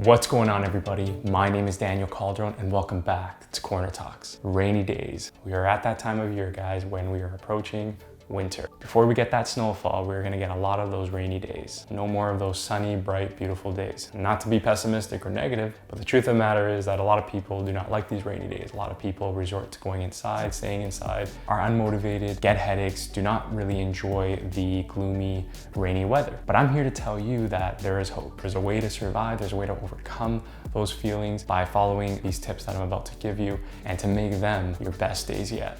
What's going on, everybody? My name is Daniel Calderon and welcome back to Corner Talks. Rainy days. We are at that time of year, guys, when we are approaching winter. Before we get that snowfall, we're gonna get a lot of those rainy days. No more of those sunny, bright, beautiful days. Not to be pessimistic or negative, but the truth of the matter is that a lot of people do not like these rainy days. A lot of people resort to going inside, staying inside, are unmotivated, get headaches, do not really enjoy the gloomy, rainy weather. But I'm here to tell you that there is hope. There's a way to survive, there's a way to overcome those feelings by following these tips that I'm about to give you and to make them your best days yet.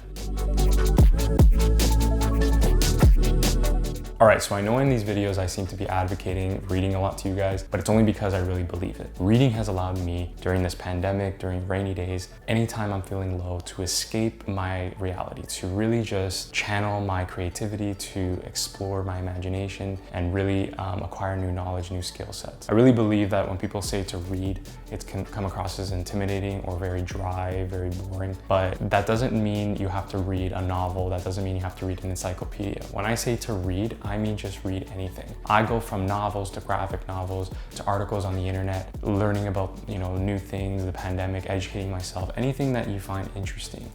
All right, so I know in these videos I seem to be advocating reading a lot to you guys, but it's only because I really believe it. Reading has allowed me during this pandemic, during rainy days, anytime I'm feeling low, to escape my reality, to really just channel my creativity, to explore my imagination, and really acquire new knowledge, new skill sets. I really believe that when people say to read, it can come across as intimidating or very dry, very boring, but that doesn't mean you have to read a novel. That doesn't mean you have to read an encyclopedia. When I say to read, I mean just read anything. I go from novels to graphic novels to articles on the internet, learning about new things, the pandemic, educating myself, anything that you find interesting.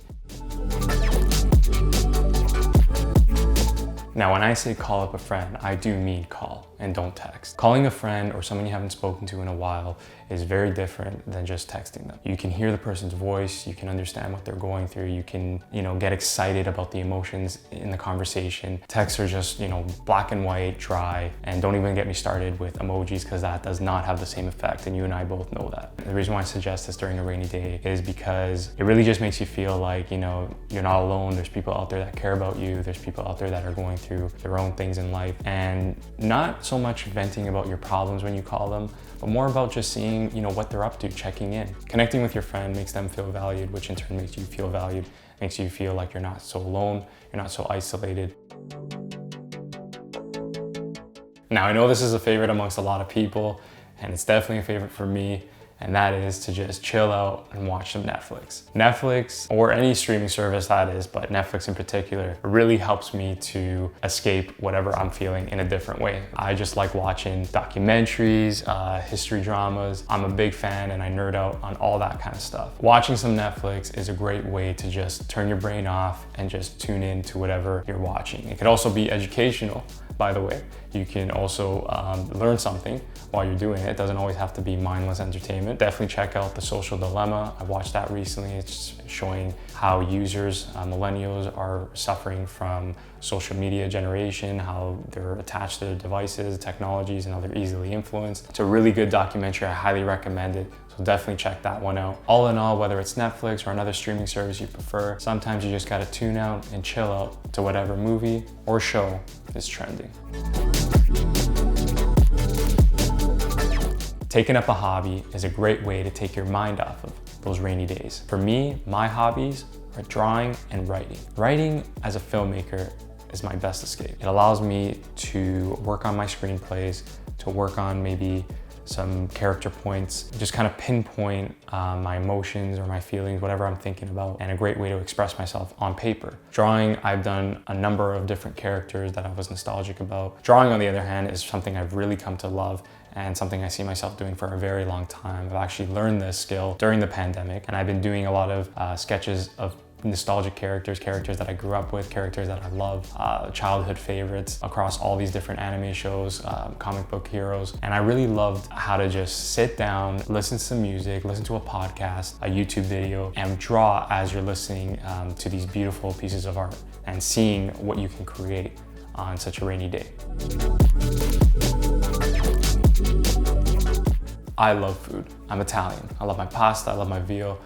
Now, when I say call up a friend, I do mean call and don't text. Calling a friend or someone you haven't spoken to in a while is very different than just texting them. You can hear the person's voice, you can understand what they're going through, you can, get excited about the emotions in the conversation. Texts are just, black and white, dry, and don't even get me started with emojis because that does not have the same effect, and you and I both know that. The reason why I suggest this during a rainy day is because it really just makes you feel like, you're not alone. There's people out there that care about you. There's people out there that are going through their own things in life, and not so much venting about your problems when you call them, but more about just seeing, what they're up to, checking in. Connecting with your friend makes them feel valued, which in turn makes you feel valued, makes you feel like you're not so alone, you're not so isolated. Now, I know this is a favorite amongst a lot of people, and it's definitely a favorite for me, and that is to just chill out and watch some Netflix. Netflix, or any streaming service that is, but Netflix in particular, really helps me to escape whatever I'm feeling in a different way. I just like watching documentaries, history dramas. I'm a big fan and I nerd out on all that kind of stuff. Watching some Netflix is a great way to just turn your brain off and just tune in to whatever you're watching. It could also be educational, by the way. You can also learn something while you're doing it. It doesn't always have to be mindless entertainment. Definitely check out The Social Dilemma. I watched that recently. It's showing how users, millennials, are suffering from social media generation, how they're attached to their devices, technologies, and how they're easily influenced. It's a really good documentary. I highly recommend it. So definitely check that one out. All in all, whether it's Netflix or another streaming service you prefer, sometimes you just gotta tune out and chill out to whatever movie or show is trending. Taking up a hobby is a great way to take your mind off of those rainy days. For me, my hobbies are drawing and writing. Writing as a filmmaker is my best escape. It allows me to work on my screenplays, to work on maybe some character points, just kind of pinpoint my emotions or my feelings, whatever I'm thinking about, and a great way to express myself on paper. Drawing, I've done a number of different characters that I was nostalgic about. Drawing, on the other hand, is something I've really come to love and something I see myself doing for a very long time. I've actually learned this skill during the pandemic, and I've been doing a lot of sketches of nostalgic characters that I grew up with, characters that I love, childhood favorites across all these different anime shows, comic book heroes. And I really loved how to just sit down, listen to some music, listen to a podcast, a YouTube video, and draw as you're listening to these beautiful pieces of art and seeing what you can create on such a rainy day. I love food. I'm Italian. I love my pasta, I love my veal.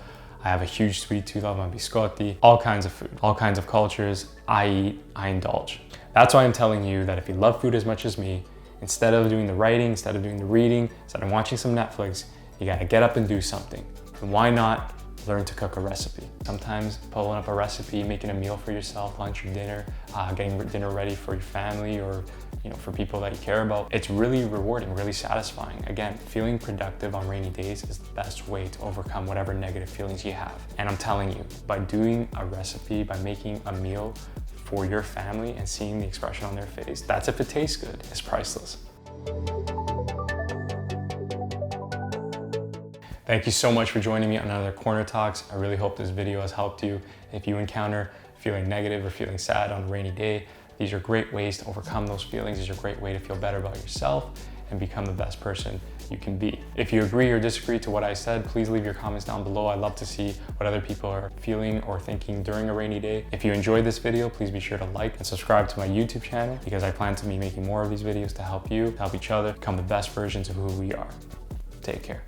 I have a huge sweet tooth, I love my biscotti, all kinds of food, all kinds of cultures. I eat, I indulge. That's why I'm telling you that if you love food as much as me, instead of doing the writing, instead of doing the reading, instead of watching some Netflix, you gotta get up and do something. And why not learn to cook a recipe? Sometimes pulling up a recipe, making a meal for yourself, lunch or dinner, getting dinner ready for your family or for people that you care about. It's really rewarding, really satisfying. Again, feeling productive on rainy days is the best way to overcome whatever negative feelings you have. And I'm telling you, by doing a recipe, by making a meal for your family and seeing the expression on their face, that's if it tastes good, is priceless. Thank you so much for joining me on another Corner Talks. I really hope this video has helped you. If you encounter feeling negative or feeling sad on a rainy day, these are great ways to overcome those feelings. These are a great way to feel better about yourself and become the best person you can be. If you agree or disagree to what I said, please leave your comments down below. I love to see what other people are feeling or thinking during a rainy day. If you enjoyed this video, please be sure to like and subscribe to my YouTube channel because I plan to be making more of these videos to help you, to help each other become the best versions of who we are. Take care.